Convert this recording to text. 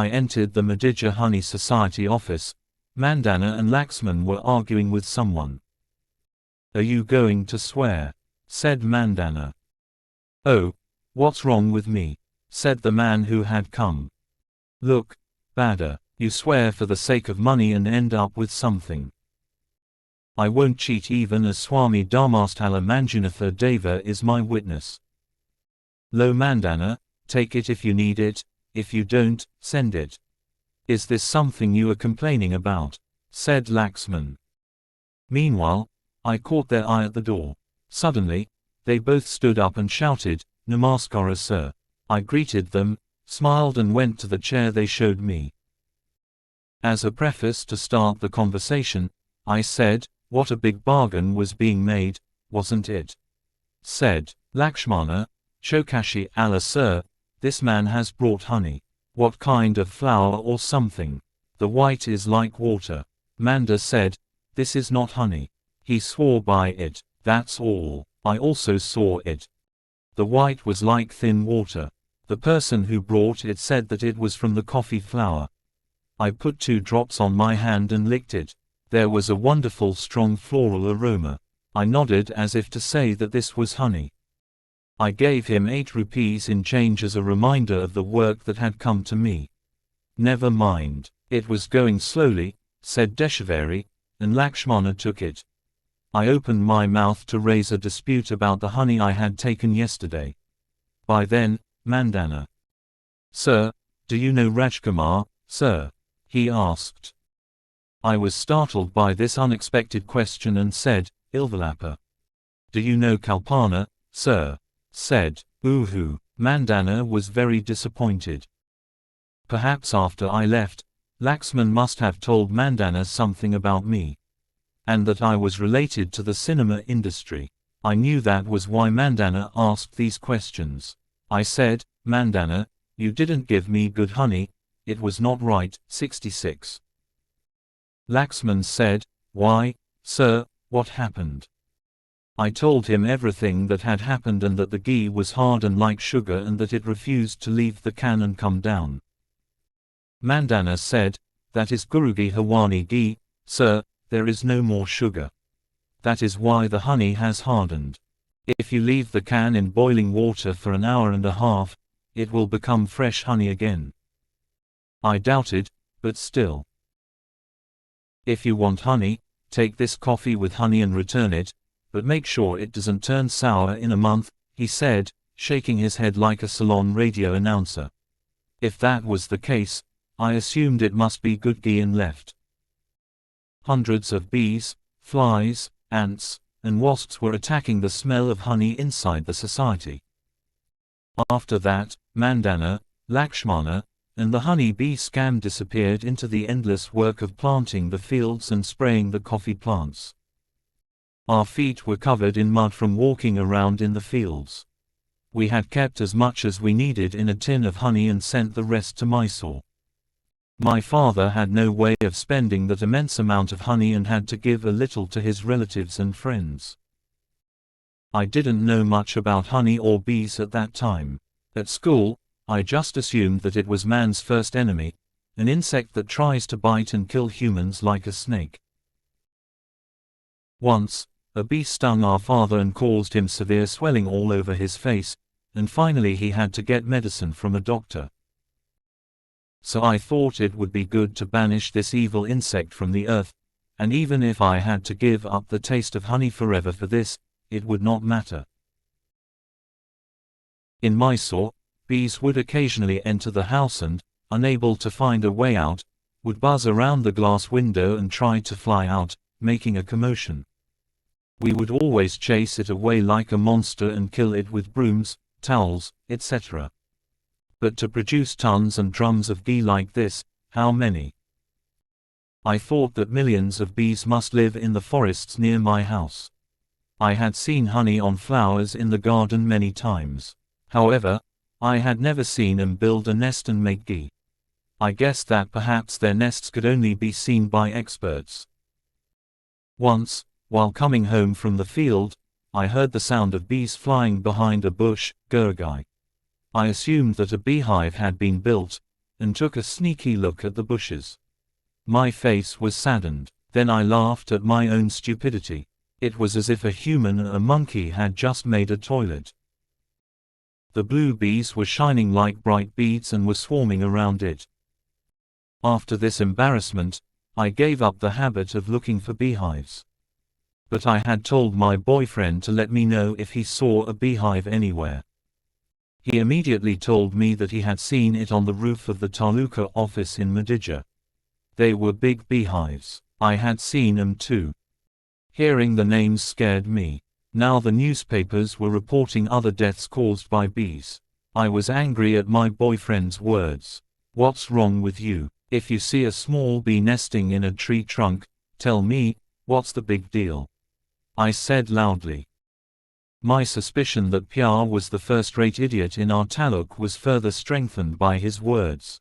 I entered the Madhya Honey Society office. Mandana and Laxman were arguing with someone. "Are you going to swear?" said Mandana. "Oh, what's wrong with me?" said the man who had come. "Look, Bada, you swear for the sake of money and end up with something." "I won't cheat even as Swami Dharmasthala Manjunatha Deva is my witness." "Lo Mandana, take it if you need it, if you don't, send it." "Is this something you are complaining about?" said Laxman. Meanwhile, I caught their eye at the door. Suddenly, they both stood up and shouted, "Namaskara sir." I greeted them, smiled and went to the chair they showed me. As a preface to start the conversation, I said, "What a big bargain was being made, wasn't it?" Said Lakshmana, "Chokashi Allah sir, this man has brought honey. What kind of flower or something? The white is like water." Manda said, "This is not honey." He swore by it, that's all. I also saw it. The white was like thin water. The person who brought it said that it was from the coffee flower. I put 2 drops on my hand and licked it. There was a wonderful strong floral aroma. I nodded as if to say that this was honey. I gave him 8 rupees in change as a reminder of the work that had come to me. "Never mind. It was going slowly," said Deshavari, and Lakshmana took it. I opened my mouth to raise a dispute about the honey I had taken yesterday. By then, Mandana. "Sir, do you know Rajkumar, sir?" he asked. I was startled by this unexpected question and said, "Ilvalapa." "Do you know Kalpana, sir?" said, "Oohoo." Mandana was very disappointed. Perhaps after I left, Laxman must have told Mandana something about me. And that I was related to the cinema industry. I knew that was why Mandana asked these questions. I said, "Mandana, you didn't give me good honey, it was not right." 66. Laxman said, "Why, sir, what happened?" I told him everything that had happened and that the ghee was hard and like sugar and that it refused to leave the can and come down. Mandana said, "That is Gurugi Hawani ghee, sir, there is no more sugar. That is why the honey has hardened. If you leave the can in boiling water for an hour and a half, it will become fresh honey again." I doubted, but still. "If you want honey, take this coffee with honey and return it, but make sure it doesn't turn sour in a month," he said, shaking his head like a salon radio announcer. If that was the case, I assumed it must be good ghee and left. Hundreds of bees, flies, ants, and wasps were attacking the smell of honey inside the society. After that, Mandana, Lakshmana, and the honey bee scam disappeared into the endless work of planting the fields and spraying the coffee plants. Our feet were covered in mud from walking around in the fields. We had kept as much as we needed in a tin of honey and sent the rest to Mysore. My father had no way of spending that immense amount of honey and had to give a little to his relatives and friends. I didn't know much about honey or bees at that time. At school, I just assumed that it was man's first enemy, an insect that tries to bite and kill humans like a snake. Once, a bee stung our father and caused him severe swelling all over his face, and finally he had to get medicine from a doctor. So I thought it would be good to banish this evil insect from the earth, and even if I had to give up the taste of honey forever for this, it would not matter. In Mysore, bees would occasionally enter the house and, unable to find a way out, would buzz around the glass window and try to fly out, making a commotion. We would always chase it away like a monster and kill it with brooms, towels, etc. But to produce tons and drums of ghee like this, how many? I thought that millions of bees must live in the forests near my house. I had seen honey on flowers in the garden many times. However, I had never seen them build a nest and make ghee. I guessed that perhaps their nests could only be seen by experts. Once, while coming home from the field, I heard the sound of bees flying behind a bush, Gurgai. I assumed that a beehive had been built, and took a sneaky look at the bushes. My face was saddened. Then I laughed at my own stupidity. It was as if a human and a monkey had just made a toilet. The blue bees were shining like bright beads and were swarming around it. After this embarrassment, I gave up the habit of looking for beehives. But I had told my boyfriend to let me know if he saw a beehive anywhere. He immediately told me that he had seen it on the roof of the Taluka office in Madija. They were big beehives. I had seen them too. Hearing the names scared me. Now the newspapers were reporting other deaths caused by bees. I was angry at my boyfriend's words. What's wrong with you? If you see a small bee nesting in a tree trunk, tell me, what's the big deal? I said loudly. My suspicion that Pyar was the first-rate idiot in our taluk was further strengthened by his words.